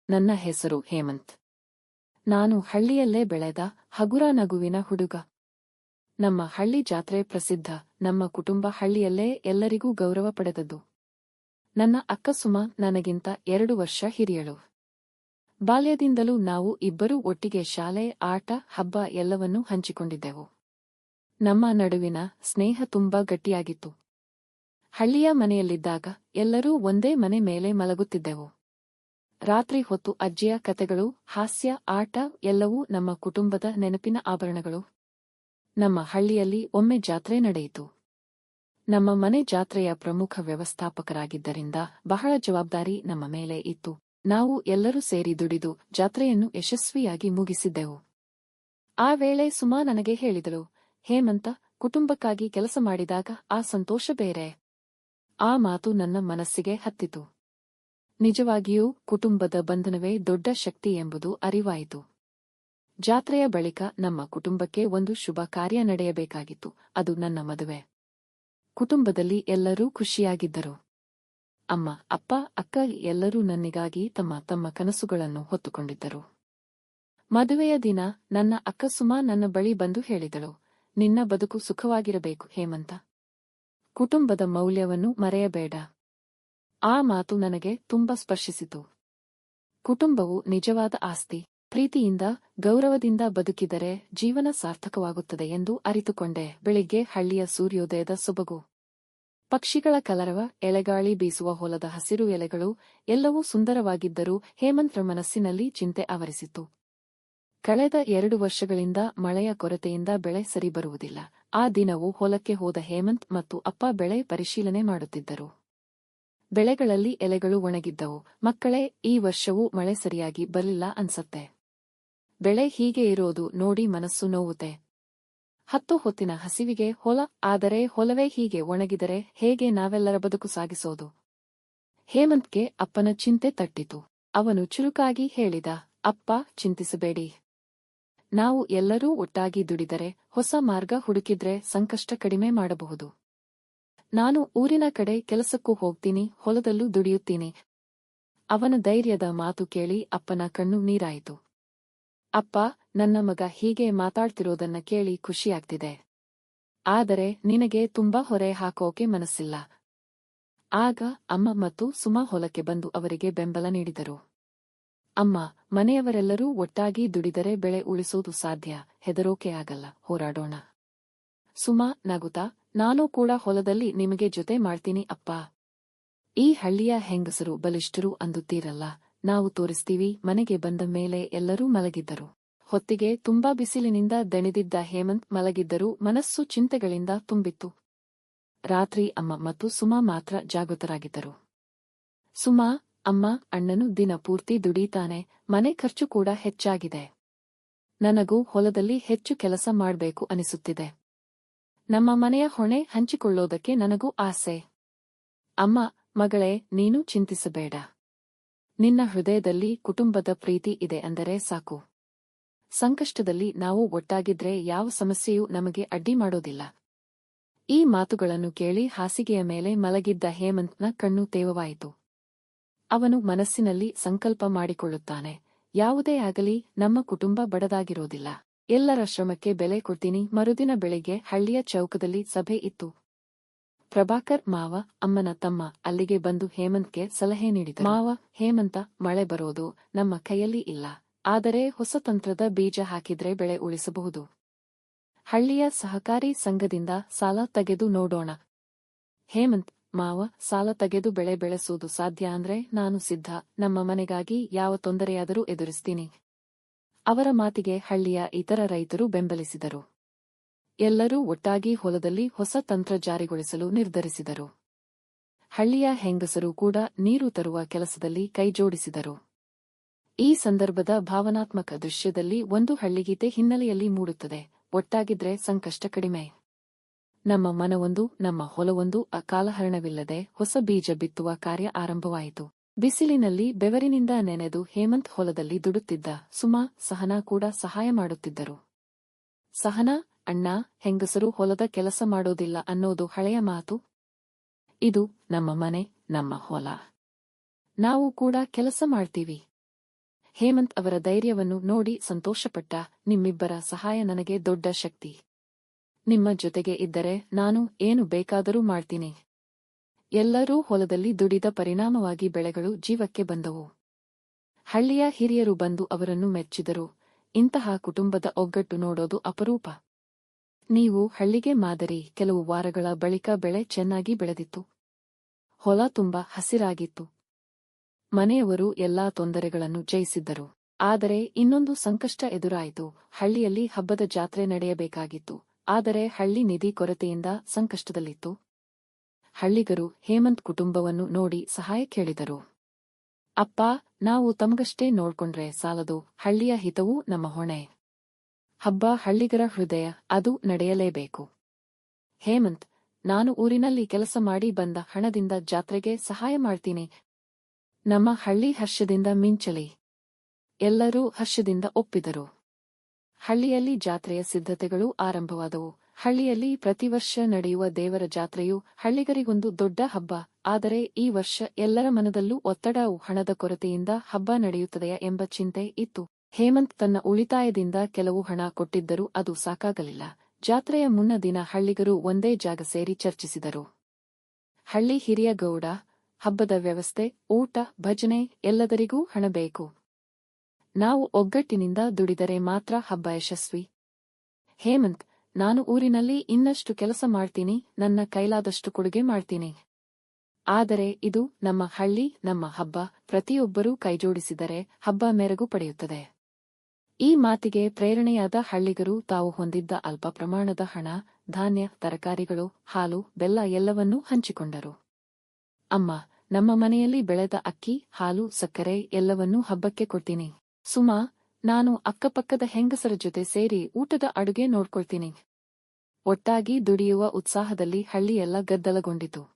ನನ್ನ ಹೆಸರು ಹೇಮಂತ್. ನಾನು ಹಳ್ಳಿಯಲ್ಲೇ ಬೆಳೆದ ಹಗುರ ನಗುವಿನ ಹುಡುಗ. ನಮ್ಮ ಹಳ್ಳಿ ಜಾತ್ರೆ ಪ್ರಸಿದ್ಧ. ನಮ್ಮ ಕುಟುಂಬ ಹಳ್ಳಿಯಲ್ಲೇ ಎಲ್ಲರಿಗೂ ಗೌರವ ಪಡೆದದ್ದು. ನನ್ನ ಅಕ್ಕ ಸುಮ ನನಗಿಂತ 2 ವರ್ಷ ಹಿರಿಯಳು. ಬಾಲ್ಯದಿಂದಲೂ ನಾವು ಇಬ್ಬರೂ ಒಟ್ಟಿಗೆ ಶಾಲೆ, ಆಟ, ಹಬ್ಬ ಎಲ್ಲವನ್ನೂ ಹಂಚಿಕೊಂಡಿದ್ದೆವು. ನಮ್ಮ ನಡುವಿನ ಸ್ನೇಹ ತುಂಬಾ ಗಟ್ಟಿಯಾಗಿತ್ತು. ಹಳ್ಳಿಯ ಮನೆಯಲ್ಲಿದ್ದಾಗ ಎಲ್ಲರೂ ಒಂದೇ ಮನೆ ಮೇಲೆ ಮಲಗುತ್ತಿದ್ದೆವು. ರಾತ್ರಿ ಹೊತ್ತು ಅಜ್ಜಿಯ ಕತೆಗಳು, ಹಾಸ್ಯ, ಆಟ ಎಲ್ಲವೂ ನಮ್ಮ ಕುಟುಂಬದ ನೆನಪಿನ ಆಭರಣಗಳು. ನಮ್ಮ ಹಳ್ಳಿಯಲ್ಲಿ ಒಮ್ಮೆ ಜಾತ್ರೆ ನಡೆಯಿತು. ನಮ್ಮ ಮನೆ ಜಾತ್ರೆಯ ಪ್ರಮುಖ ವ್ಯವಸ್ಥಾಪಕರಾಗಿದ್ದರಿಂದ ಬಹಳ ಜವಾಬ್ದಾರಿ ನಮ್ಮ ಮೇಲೆ ಇತ್ತು. ನಾವು ಎಲ್ಲರೂ ಸೇರಿ ದುಡಿದು ಜಾತ್ರೆಯನ್ನು ಯಶಸ್ವಿಯಾಗಿ ಮುಗಿಸಿದ್ದೆವು. ಆ ವೇಳೆ ಸುಮಾ ನನಗೆ ಹೇಳಿದಳು, ಹೇಮಂತ, ಕುಟುಂಬಕ್ಕಾಗಿ ಕೆಲಸ ಮಾಡಿದಾಗ ಆ ಸಂತೋಷ ಬೇರೆ. ಆ ಮಾತು ನನ್ನ ಮನಸ್ಸಿಗೆ ಹತ್ತಿತು. ನಿಜವಾಗಿಯೂ ಕುಟುಂಬದ ಬಂಧನವೇ ದೊಡ್ಡ ಶಕ್ತಿ ಎಂಬುದು ಅರಿವಾಯಿತು. ಜಾತ್ರೆಯ ಬಳಿಕ ನಮ್ಮ ಕುಟುಂಬಕ್ಕೆ ಒಂದು ಶುಭ ಕಾರ್ಯ ನಡೆಯಬೇಕಾಗಿತ್ತು. ಅದು ನನ್ನ ಮದುವೆ. ಕುಟುಂಬದಲ್ಲಿ ಎಲ್ಲರೂ ಖುಷಿಯಾಗಿದ್ದರು. ಅಮ್ಮ, ಅಪ್ಪ, ಅಕ್ಕ ಎಲ್ಲರೂ ನನ್ನಿಗಾಗಿ ತಮ್ಮ ತಮ್ಮ ಕನಸುಗಳನ್ನು ಹೊತ್ತುಕೊಂಡಿದ್ದರು. ಮದುವೆಯ ದಿನ ನನ್ನ ಅಕ್ಕ ಸುಮಾ ನನ್ನ ಬಳಿ ಬಂದು ಹೇಳಿದಳು, ನಿನ್ನ ಬದುಕು ಸುಖವಾಗಿರಬೇಕು ಹೇಮಂತ. ಕುಟುಂಬದ ಮೌಲ್ಯವನ್ನು ಮರೆಯಬೇಡ. ಆ ಮಾತು ನನಗೆ ತುಂಬಾ ಸ್ಪರ್ಶಿಸಿತು. ಕುಟುಂಬವು ನಿಜವಾದ ಆಸ್ತಿ. ಪ್ರೀತಿಯಿಂದ, ಗೌರವದಿಂದ ಬದುಕಿದರೆ ಜೀವನ ಸಾರ್ಥಕವಾಗುತ್ತದೆ ಎಂದು ಅರಿತುಕೊಂಡೆ. ಬೆಳಿಗ್ಗೆ ಹಳ್ಳಿಯ ಸೂರ್ಯೋದಯದ ಸೊಬಗು, ಪಕ್ಷಿಗಳ ಕಲರವ, ಎಳೆಗಾಳಿ ಬೀಸುವ ಹೊಲದ ಹಸಿರು ಎಲೆಗಳು ಎಲ್ಲವೂ ಸುಂದರವಾಗಿದ್ದರೂ ಹೇಮಂತ್ರ ಮನಸ್ಸಿನಲ್ಲಿ ಚಿಂತೆ ಆವರಿಸಿತು. ಕಳೆದ 2 ವರ್ಷಗಳಿಂದ ಮಳೆಯ ಕೊರತೆಯಿಂದ ಬೆಳೆ ಸರಿ ಬರುವುದಿಲ್ಲ. ಆ ದಿನವೂ ಹೊಲಕ್ಕೆ ಹೋದ ಹೇಮಂತ್ ಮತ್ತು ಅಪ್ಪ ಬೆಳೆ ಪರಿಶೀಲನೆ ಮಾಡುತ್ತಿದ್ದರು. ಬೆಳೆಗಳಲ್ಲಿ ಎಲೆಗಳು ಒಣಗಿದ್ದವು. ಮಕ್ಕಳೇ, ಈ ವರ್ಷವೂ ಮಳೆ ಸರಿಯಾಗಿ ಬರಲಿಲ್ಲ ಅನ್ಸತ್ತೆ. ಬೆಳೆ ಹೀಗೆ ಇರೋದು ನೋಡಿ ಮನಸ್ಸು ನೋವುತ್ತೆ. 10 ಹೊತ್ತಿನ ಹಸಿವಿಗೆ ಹೊಲ, ಆದರೆ ಹೊಲವೇ ಹೀಗೆ ಒಣಗಿದರೆ ಹೇಗೆ ನಾವೆಲ್ಲರ ಬದುಕು ಸಾಗಿಸೋದು? ಹೇಮಂತ್ಗೆ ಅಪ್ಪನ ಚಿಂತೆ ತಟ್ಟಿತು. ಅವನು ಚುರುಕಾಗಿ ಹೇಳಿದ, ಅಪ್ಪ, ಚಿಂತಿಸಬೇಡಿ. ನಾವು ಎಲ್ಲರೂ ಒಟ್ಟಾಗಿ ದುಡಿದರೆ, ಹೊಸ ಮಾರ್ಗ ಹುಡುಕಿದ್ರೆ ಸಂಕಷ್ಟ ಕಡಿಮೆ ಮಾಡಬಹುದು. ನಾನು ಊರಿನ ಕಡೆ ಕೆಲಸಕ್ಕೂ ಹೋಗ್ತೀನಿ, ಹೊಲದಲ್ಲೂ ದುಡಿಯುತ್ತೀನಿ. ಅವನ ಧೈರ್ಯದ ಮಾತು ಕೇಳಿ ಅಪ್ಪನ ಕಣ್ಣು ನೀರಾಯಿತು. ಅಪ್ಪ, ನನ್ನ ಮಗ ಹೀಗೆ ಮಾತಾಡ್ತಿರೋದನ್ನ ಕೇಳಿ ಖುಷಿಯಾಗ್ತಿದೆ. ಆದರೆ ನಿನಗೆ ತುಂಬಾ ಹೊರೆ ಹಾಕೋಕೆ ಮನಸ್ಸಿಲ್ಲ. ಆಗ ಅಮ್ಮ ಮತ್ತು ಸುಮಾ ಹೊಲಕ್ಕೆ ಬಂದು ಅವರಿಗೆ ಬೆಂಬಲ ನೀಡಿದರು. ಅಮ್ಮ, ಮನೆಯವರೆಲ್ಲರೂ ಒಟ್ಟಾಗಿ ದುಡಿದರೆ ಬೆಳೆ ಉಳಿಸೋದು ಸಾಧ್ಯ. ಹೆದರೋಕೆ ಆಗಲ್ಲ, ಹೋರಾಡೋಣ. ಸುಮಾ ನಗುತ್ತಾ, ನಾನೂ ಕೂಡ ಹೊಲದಲ್ಲಿ ನಿಮಗೆ ಜೊತೆ ಮಾಡ್ತೀನಿ ಅಪ್ಪ. ಈ ಹಳ್ಳಿಯ ಹೆಂಗಸರು ಬಲಿಷ್ಠರು ಅಂದುತ್ತೀರಲ್ಲ, ನಾವು ತೋರಿಸ್ತೀವಿ. ಮನೆಗೆ ಬಂದ ಮೇಲೆ ಎಲ್ಲರೂ ಮಲಗಿದ್ದರು. ಹೊತ್ತಿಗೆ ತುಂಬಾ ಬಿಸಿಲಿನಿಂದ ದಣಿದಿದ್ದ ಹೇಮಂತ್ ಮಲಗಿದ್ದರೂ ಮನಸ್ಸು ಚಿಂತೆಗಳಿಂದ ತುಂಬಿತ್ತು. ರಾತ್ರಿ ಅಮ್ಮ ಮತ್ತು ಸುಮಾ ಮಾತ್ರ ಜಾಗೃತರಾಗಿದ್ದರು. ಸುಮಾ, ಅಮ್ಮ, ಅಣ್ಣನು ದಿನ ಪೂರ್ತಿ ದುಡೀತಾನೆ, ಮನೆ ಖರ್ಚು ಕೂಡ ಹೆಚ್ಚಾಗಿದೆ. ನನಗೂ ಹೊಲದಲ್ಲಿ ಹೆಚ್ಚು ಕೆಲಸ ಮಾಡ್ಬೇಕು ಅನಿಸುತ್ತಿದೆ. ನಮ್ಮ ಮನೆಯ ಹೊಣೆ ಹಂಚಿಕೊಳ್ಳೋದಕ್ಕೆ ನನಗೂ ಆಸೆ. ಅಮ್ಮ, ಮಗಳೇ, ನೀನು ಚಿಂತಿಸಬೇಡ. ನಿನ್ನ ಹೃದಯದಲ್ಲಿ ಕುಟುಂಬದ ಪ್ರೀತಿ ಇದೆ ಅಂದರೆ ಸಾಕು. ಸಂಕಷ್ಟದಲ್ಲಿ ನಾವು ಒಟ್ಟಾಗಿದ್ರೆ ಯಾವ ಸಮಸ್ಯೆಯೂ ನಮಗೆ ಅಡ್ಡಿ ಮಾಡೋದಿಲ್ಲ. ಈ ಮಾತುಗಳನ್ನು ಕೇಳಿ ಹಾಸಿಗೆಯ ಮೇಲೆ ಮಲಗಿದ್ದ ಹೇಮಂತ್ನ ಕಣ್ಣು ತೇವವಾಯಿತು. ಅವನು ಮನಸ್ಸಿನಲ್ಲಿ ಸಂಕಲ್ಪ ಮಾಡಿಕೊಳ್ಳುತ್ತಾನೆ, ಯಾವುದೇ ಆಗಲಿ ನಮ್ಮ ಕುಟುಂಬ ಬಡದಾಗಿರೋದಿಲ್ಲ. ಎಲ್ಲರ ಶ್ರಮಕ್ಕೆ ಬೆಲೆ ಕೊಡ್ತೀನಿ. ಮರುದಿನ ಬೆಳಿಗ್ಗೆ ಹಳ್ಳಿಯ ಚೌಕದಲ್ಲಿ ಸಭೆ ಇತ್ತು. ಪ್ರಭಾಕರ್ ಮಾವ, ಅಮ್ಮನ ತಮ್ಮ, ಅಲ್ಲಿಗೆ ಬಂದು ಹೇಮಂತ್ಗೆ ಸಲಹೆ ನೀಡಿದರು. ಮಾವ, ಹೇಮಂತ, ಮಳೆ ಬರೋದು ನಮ್ಮ ಕೈಯಲ್ಲಿ ಇಲ್ಲ. ಆದರೆ ಹೊಸ ತಂತ್ರದ ಬೀಜ ಹಾಕಿದ್ರೆ ಬೆಳೆ ಉಳಿಸಬಹುದು. ಹಳ್ಳಿಯ ಸಹಕಾರಿ ಸಂಘದಿಂದ ಸಾಲ ತೆಗೆದು ನೋಡೋಣ. ಹೇಮಂತ್, ಮಾವ, ಸಾಲ ತೆಗೆದು ಬೆಳೆ ಬೆಳೆಸೋದು ಸಾಧ್ಯ ಅಂದ್ರೆ ನಾನು ಸಿದ್ಧ. ನಮ್ಮ ಮನೆಗಾಗಿ ಯಾವ ತೊಂದರೆಯಾದರೂ ಎದುರಿಸ್ತೀನಿ. ಅವರ ಮಾತಿಗೆ ಹಳ್ಳಿಯ ಇತರ ರೈತರು ಬೆಂಬಲಿಸಿದರು. ಎಲ್ಲರೂ ಒಟ್ಟಾಗಿ ಹೊಲದಲ್ಲಿ ಹೊಸ ತಂತ್ರ ಜಾರಿಗೊಳಿಸಲು ನಿರ್ಧರಿಸಿದರು. ಹಳ್ಳಿಯ ಹೆಂಗಸರು ಕೂಡ ನೀರು ತರುವ ಕೆಲಸದಲ್ಲಿ ಕೈಜೋಡಿಸಿದರು. ಈ ಸಂದರ್ಭದ ಭಾವನಾತ್ಮಕ ದೃಶ್ಯದಲ್ಲಿ ಒಂದು ಹಳ್ಳಿಗೀತೆ ಹಿನ್ನೆಲೆಯಲ್ಲಿ ಮೂಡುತ್ತದೆ. ಒಟ್ಟಾಗಿದ್ರೆ ಸಂಕಷ್ಟ ಕಡಿಮೆ. ನಮ್ಮ ಮನವೊಂದು, ನಮ್ಮ ಹೊಲವೊಂದು. ಕಾಲಹರಣವಿಲ್ಲದೆ ಹೊಸ ಬೀಜ ಬಿತ್ತುವ ಕಾರ್ಯ ಆರಂಭವಾಯಿತು. ಬಿಸಿಲಿನಲ್ಲಿ ಬೆವರಿನಿಂದ ನೆನೆದು ಹೇಮಂತ್ ಹೊಲದಲ್ಲಿ ದುಡುತ್ತಿದ್ದ. ಸುಮಾ, ಸಹನಾ ಕೂಡ ಸಹಾಯ ಮಾಡುತ್ತಿದ್ದರು. ಸಹನಾ, ಅಣ್ಣ, ಹೆಂಗಸರು ಹೊಲದ ಕೆಲಸ ಮಾಡೋದಿಲ್ಲ ಅನ್ನೋದು ಹಳೆಯ ಮಾತು. ಇದು ನಮ್ಮ ಮನೆ, ನಮ್ಮ ಹೊಲ. ನಾವು ಕೂಡ ಕೆಲಸ ಮಾಡ್ತೀವಿ. ಹೇಮಂತ್ ಅವರ ಧೈರ್ಯವನ್ನು ನೋಡಿ ಸಂತೋಷಪಟ್ಟ. ನಿಮ್ಮಿಬ್ಬರ ಸಹಾಯ ನನಗೆ ದೊಡ್ಡ ಶಕ್ತಿ. ನಿಮ್ಮ ಜೊತೆಗೆ ಇದ್ದರೆ ನಾನು ಏನು ಬೇಕಾದರೂ ಮಾಡ್ತೀನಿ. ಎಲ್ಲರೂ ಹೊಲದಲ್ಲಿ ದುಡಿದ ಪರಿಣಾಮವಾಗಿ ಬೆಳೆಗಳು ಜೀವಕ್ಕೆ ಬಂದವು. ಹಳ್ಳಿಯ ಹಿರಿಯರು ಬಂದು ಅವರನ್ನು ಮೆಚ್ಚಿದರು. ಇಂತಹ ಕುಟುಂಬದ ಒಗ್ಗಟ್ಟು ನೋಡೋದು ಅಪರೂಪ. ನೀವು ಹಳ್ಳಿಗೆ ಮಾದರಿ. ಕೆಲವು ವಾರಗಳ ಬಳಿಕ ಬೆಳೆ ಚೆನ್ನಾಗಿ ಬೆಳೆದಿತ್ತು. ಹೊಲ ತುಂಬಾ ಹಸಿರಾಗಿತ್ತು. ಮನೆಯವರು ಎಲ್ಲಾ ತೊಂದರೆಗಳನ್ನು ಜಯಿಸಿದ್ದರು. ಆದರೆ ಇನ್ನೊಂದು ಸಂಕಷ್ಟ ಎದುರಾಯಿತು. ಹಳ್ಳಿಯಲ್ಲಿ ಹಬ್ಬದ ಜಾತ್ರೆ ನಡೆಯಬೇಕಾಗಿತ್ತು. ಆದರೆ ಹಳ್ಳಿ ನಿಧಿ ಕೊರತೆಯಿಂದ ಸಂಕಷ್ಟದಲ್ಲಿತ್ತು. ಹಳ್ಳಿಗರು ಹೇಮಂತ್ ಕುಟುಂಬವನ್ನು ನೋಡಿ ಸಹಾಯ ಕೇಳಿದರು. ಅಪ್ಪ, ನಾವು ತಮಗಷ್ಟೇ ನೋಡ್ಕೊಂಡ್ರೆ ಸಾಲದು. ಹಳ್ಳಿಯ ಹಿತವೂ ನಮ್ಮ ಹೊಣೆ. ಹಬ್ಬ ಹಳ್ಳಿಗರ ಹೃದಯ, ಅದು ನಡೆಯಲೇಬೇಕು. ಹೇಮಂತ್, ನಾನು ಊರಿನಲ್ಲಿ ಕೆಲಸ ಮಾಡಿ ಬಂದ ಹಣದಿಂದ ಜಾತ್ರೆಗೆ ಸಹಾಯ ಮಾಡ್ತೀನಿ. ನಮ್ಮ ಹಳ್ಳಿ ಹರ್ಷದಿಂದ ಮಿಂಚಲಿ. ಎಲ್ಲರೂ ಹರ್ಷದಿಂದ ಒಪ್ಪಿದರು. ಹಳ್ಳಿಯಲ್ಲಿ ಜಾತ್ರೆಯ ಸಿದ್ಧತೆಗಳು ಆರಂಭವಾದವು. ಹಳ್ಳಿಯಲ್ಲಿ ಪ್ರತಿವರ್ಷ ನಡೆಯುವ ದೇವರ ಜಾತ್ರೆಯು ಹಳ್ಳಿಗರಿಗೊಂದು ದೊಡ್ಡ ಹಬ್ಬ. ಆದರೆ ಈ ವರ್ಷ ಎಲ್ಲರ ಮನದಲ್ಲೂ ಒತ್ತಡವು. ಹಣದ ಕೊರತೆಯಿಂದ ಹಬ್ಬ ನಡೆಯುತ್ತದೆಯಾ ಎಂಬ ಚಿಂತೆ ಇತ್ತು. ಹೇಮಂತ್ ತನ್ನ ಉಳಿತಾಯದಿಂದ ಕೆಲವು ಹಣ ಕೊಟ್ಟಿದ್ದರೂ ಅದು ಸಾಕಾಗಲಿಲ್ಲ. ಜಾತ್ರೆಯ ಮುನ್ನ ದಿನ ಹಳ್ಳಿಗರು ಒಂದೇ ಜಾಗ ಸೇರಿ ಚರ್ಚಿಸಿದರು. ಹಳ್ಳಿ ಹಿರಿಯ ಗೌಡ, ಹಬ್ಬದ ವ್ಯವಸ್ಥೆ, ಊಟ, ಭಜನೆ ಎಲ್ಲದರಿಗೂ ಹಣ ಬೇಕು. ನಾವು ಒಗ್ಗಟ್ಟಿನಿಂದ ದುಡಿದರೆ ಮಾತ್ರ ಹಬ್ಬ ಯಶಸ್ವಿ. ಹೇಮಂತ್, ನಾನು ಊರಿನಲ್ಲಿ ಇನ್ನಷ್ಟು ಕೆಲಸ ಮಾಡ್ತೀನಿ. ನನ್ನ ಕೈಲಾದಷ್ಟು ಕೊಡುಗೆ ಮಾಡ್ತೀನಿ. ಆದರೆ ಇದು ನಮ್ಮ ಹಳ್ಳಿ, ನಮ್ಮ ಹಬ್ಬ. ಪ್ರತಿಯೊಬ್ಬರೂ ಕೈಜೋಡಿಸಿದರೆ ಹಬ್ಬ ಮೆರುಗು ಪಡೆಯುತ್ತದೆ. ಈ ಮಾತಿಗೆ ಪ್ರೇರಣೆಯಾದ ಹಳ್ಳಿಗರು ತಾವು ಹೊಂದಿದ್ದ ಅಲ್ಪ ಪ್ರಮಾಣದ ಹಣ, ಧಾನ್ಯ, ತರಕಾರಿಗಳು, ಹಾಲು, ಬೆಲ್ಲ ಎಲ್ಲವನ್ನೂ ಹಂಚಿಕೊಂಡರು. ಅಮ್ಮ, ನಮ್ಮ ಮನೆಯಲ್ಲಿ ಬೆಳೆದ ಅಕ್ಕಿ, ಹಾಲು, ಸಕ್ಕರೆ ಎಲ್ಲವನ್ನೂ ಹಬ್ಬಕ್ಕೆ ಕೊಡ್ತೀನಿ. ಸುಮಾ, ನಾನು ಅಕ್ಕಪಕ್ಕದ ಹೆಂಗಸರ ಜೊತೆ ಸೇರಿ ಊಟದ ಅಡುಗೆ ನೋಡ್ಕೊಳ್ತೀನಿ. ಒಟ್ಟಾಗಿ ದುಡಿಯುವ ಉತ್ಸಾಹದಲ್ಲಿ ಹಳ್ಳಿಯೆಲ್ಲ ಗದ್ದಲಗೊಂಡಿತು.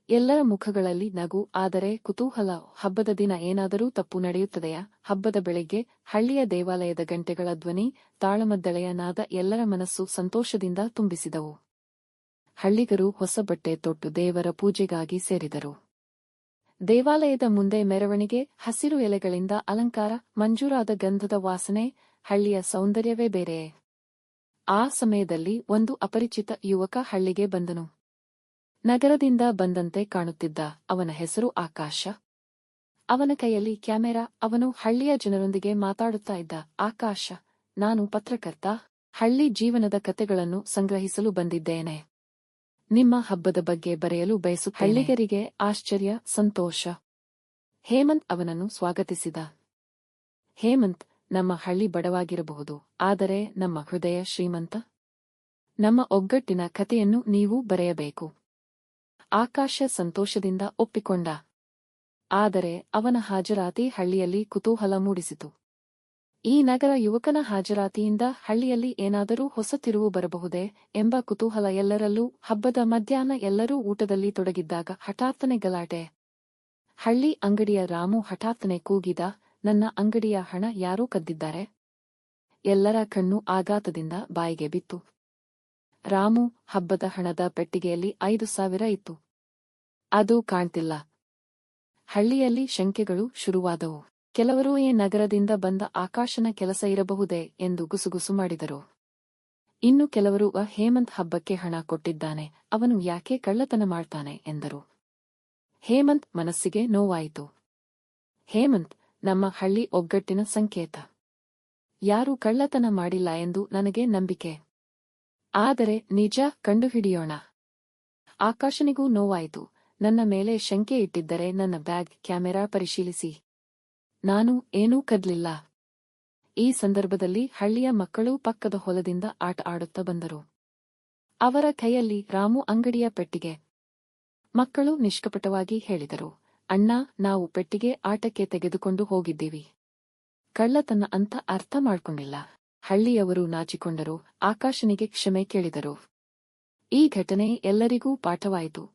ಎಲ್ಲರ ಮುಖಗಳಲ್ಲಿ ನಗು, ಆದರೆ ಕುತೂಹಲ. ಹಬ್ಬದ ದಿನ ಏನಾದರೂ ತಪ್ಪು ನಡೆಯುತ್ತದೆಯಾ? ಹಬ್ಬದ ಬೆಳಗ್ಗೆ ಹಳ್ಳಿಯ ದೇವಾಲಯದ ಗಂಟೆಗಳ ಧ್ವನಿ, ತಾಳಮದ್ದಳೆಯ ನಾದ ಎಲ್ಲರ ಮನಸ್ಸು ಸಂತೋಷದಿಂದ ತುಂಬಿಸಿದವು. ಹಳ್ಳಿಗರು ಹೊಸ ಬಟ್ಟೆ ತೊಟ್ಟು ದೇವರ ಪೂಜೆಗಾಗಿ ಸೇರಿದರು. ದೇವಾಲಯದ ಮುಂದೆ ಮೆರವಣಿಗೆ, ಹಸಿರು ಎಲೆಗಳಿಂದ ಅಲಂಕಾರ, ಮಂಜೂರಾದ ಗಂಧದ ವಾಸನೆ, ಹಳ್ಳಿಯ ಸೌಂದರ್ಯವೇ ಬೇರೆ. ಆ ಸಮಯದಲ್ಲಿ ಒಂದು ಅಪರಿಚಿತ ಯುವಕ ಹಳ್ಳಿಗೆ ಬಂದನು. ನಗರದಿಂದ ಬಂದಂತೆ ಕಾಣುತ್ತಿದ್ದ. ಅವನ ಹೆಸರು ಆಕಾಶ. ಅವನ ಕೈಯಲ್ಲಿ ಕ್ಯಾಮೆರಾ. ಅವನು ಹಳ್ಳಿಯ ಜನರೊಂದಿಗೆ ಮಾತಾಡುತ್ತಾ ಇದ್ದ. ಆಕಾಶ, ನಾನು ಪತ್ರಕರ್ತ. ಹಳ್ಳಿ ಜೀವನದ ಕತೆಗಳನ್ನು ಸಂಗ್ರಹಿಸಲು ಬಂದಿದ್ದೇನೆ. ನಿಮ್ಮ ಹಬ್ಬದ ಬಗ್ಗೆ ಬರೆಯಲು ಬಯಸುತ್ತೇನೆ. ಹಳ್ಳಿಗರಿಗೆ ಆಶ್ಚರ್ಯ, ಸಂತೋಷ. ಹೇಮಂತ್ ಅವನನ್ನು ಸ್ವಾಗತಿಸಿದ. ಹೇಮಂತ್, ನಮ್ಮ ಹಳ್ಳಿ ಬಡವಾಗಿರಬಹುದು, ಆದರೆ ನಮ್ಮ ಹೃದಯ ಶ್ರೀಮಂತ. ನಮ್ಮ ಒಗ್ಗಟ್ಟಿನ ಕಥೆಯನ್ನು ನೀವು ಬರೆಯಬೇಕು. ಆಕಾಶ ಸಂತೋಷದಿಂದ ಒಪ್ಪಿಕೊಂಡ. ಆದರೆ ಅವನ ಹಾಜರಾತಿ ಹಳ್ಳಿಯಲ್ಲಿ ಕುತೂಹಲ ಮೂಡಿಸಿತು. ಈ ನಗರ ಯುವಕನ ಹಾಜರಾತಿಯಿಂದ ಹಳ್ಳಿಯಲ್ಲಿ ಏನಾದರೂ ಹೊಸ ತಿರುವು ಬರಬಹುದೇ ಎಂಬ ಕುತೂಹಲ ಎಲ್ಲರಲ್ಲೂ. ಹಬ್ಬದ ಮಧ್ಯಾಹ್ನ ಎಲ್ಲರೂ ಊಟದಲ್ಲಿ ತೊಡಗಿದ್ದಾಗ ಹಠಾತ್ತನೆ ಗಲಾಟೆ. ಹಳ್ಳಿ ಅಂಗಡಿಯ ರಾಮು ಹಠಾತ್ತನೆ ಕೂಗಿದ, ನನ್ನ ಅಂಗಡಿಯ ಹಣ ಯಾರೋ ಕದ್ದಿದ್ದಾರೆ. ಎಲ್ಲರ ಕಣ್ಣು ಆಘಾತದಿಂದ ಬಾಯಿಗೆ ಬಿತ್ತು. ರಾಮು, ಹಬ್ಬದ ಹಣದ ಪೆಟ್ಟಿಗೆಯಲ್ಲಿ 5,000 ಇತ್ತು. ಅದು ಕಾಣ್ತಿಲ್ಲ. ಹಳ್ಳಿಯಲ್ಲಿ ಶಂಕೆಗಳು ಶುರುವಾದವು. ಕೆಲವರು ನಗರದಿಂದ ಬಂದ ಆಕಾಶನ ಕೆಲಸ ಇರಬಹುದೇ ಎಂದು ಗುಸುಗುಸು ಮಾಡಿದರು. ಇನ್ನು ಕೆಲವರು ಹೇಮಂತ್ ಹಬ್ಬಕ್ಕೆ ಹಣ ಕೊಟ್ಟಿದ್ದಾನೆ, ಅವನು ಯಾಕೆ ಕಳ್ಳತನ ಮಾಡ್ತಾನೆ ಎಂದರು. ಹೇಮಂತ್ ಮನಸ್ಸಿಗೆ ನೋವಾಯಿತು. ಹೇಮಂತ್, ನಮ್ಮ ಹಳ್ಳಿ ಒಗ್ಗಟ್ಟಿನ ಸಂಕೇತ. ಯಾರೂ ಕಳ್ಳತನ ಮಾಡಿಲ್ಲ ಎಂದು ನನಗೆ ನಂಬಿಕೆ. ಆದರೆ ನಿಜ ಕಂಡುಹಿಡಿಯೋಣ. ಆಕಾಶನಿಗೂ ನೋವಾಯಿತು. ನನ್ನ ಮೇಲೆ ಶಂಕೆ ಇಟ್ಟಿದ್ದರೆ ನನ್ನ ಬ್ಯಾಗ್, ಕ್ಯಾಮೆರಾ ಪರಿಶೀಲಿಸಿ. ನಾನು ಏನೂ ಕದ್ಲಿಲ್ಲ. ಈ ಸಂದರ್ಭದಲ್ಲಿ ಹಳ್ಳಿಯ ಮಕ್ಕಳು ಪಕ್ಕದ ಹೊಲದಿಂದ ಆಟ ಆಡುತ್ತಾ ಬಂದರು. ಅವರ ಕೈಯಲ್ಲಿ ರಾಮು ಅಂಗಡಿಯ ಪೆಟ್ಟಿಗೆ. ಮಕ್ಕಳು ನಿಷ್ಕಪಟವಾಗಿ ಹೇಳಿದರು, ಅಣ್ಣ, ನಾವು ಪೆಟ್ಟಿಗೆ ಆಟಕ್ಕೆ ತೆಗೆದುಕೊಂಡು ಹೋಗಿದ್ದೀವಿ. ಕಳ್ಳತನ ಅಂತ ಅರ್ಥ ಮಾಡ್ಕೊಂಡಿಲ್ಲ. ಹಳ್ಳಿಯವರು ನಾಚಿಕೊಂಡರು. ಆಕಾಶನಿಗೆ ಕ್ಷಮೆ ಕೇಳಿದರು. ಈ ಘಟನೆ ಎಲ್ಲರಿಗೂ ಪಾಠವಾಯಿತು.